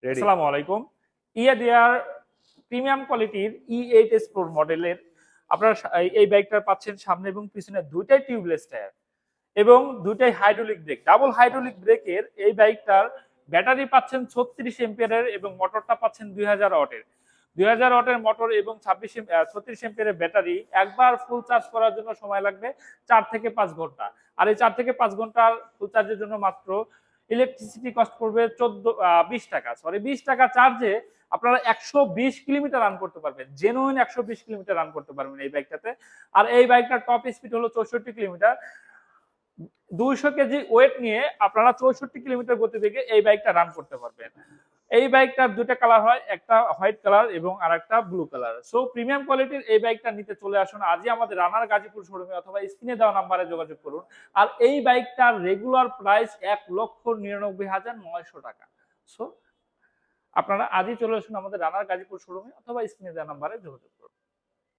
Ready. আসসালামু আলাইকুম। ইয়াদিয়ার premium কোয়ালিটির E8 Sport মডেলের আপনারা এই বাইকটার পাচ্ছেন সামনে এবং পিছনে দুইটাই টিউবলেস টায়ার এবং দুইটাই হাইড্রোলিক ব্রেক, ডাবল হাইড্রোলিক ব্রেকের এই বাইকটার ব্যাটারি পাচ্ছেন 36 এম্পিয়ারের এবং মোটরটা পাচ্ছেন 2000 ওয়াটের। 2000 ওয়াটের মোটর এবং 36 এম্পিয়ারের ব্যাটারি একবার ফুল চার্জ করার জন্য সময় লাগবে 4 থেকে 5 ঘন্টা। আর এই 4 থেকে 5 ঘন্টার ফুল চার্জের জন্য মাত্র ইলেকট্রিসিটি কস্ট পড়বে 20 টাকা, সরি 20 টাকা চার্জে আপনারা 120 কিলোমিটার রান করতে পারবেন, জেনুইন 120 কিলোমিটার রান করতে পারবেন এই বাইকটাতে। আর এই বাইকটার টপ স্পিড হলো 64 কিলোমিটার। 200 কেজি ওয়েট নিয়ে আপনারা 64 কিলোমিটার গতিবেগে এই বাইকটা রান করতে পারবেন। এই বাইকটার দুটো কালার হয়, একটা হোয়াইট কালার এবং আরেকটা ব্লু কালার। সো প্রিমিয়াম কোয়ালিটির এই বাইকটা নিতে চলে আসুন আজই আমাদের রানার গাজীপুর শোরুমে অথবা স্ক্রিনে দেওয়া নাম্বারে যোগাযোগ করুন। আর এই বাইকটার রেগুলার প্রাইস 1,99,900 টাকা। সো আপনারা আজই চলে আসুন আমাদের রানার গাজীপুর শোরুমে অথবা স্ক্রিনে দেওয়া নাম্বারে যোগাযোগ করুন।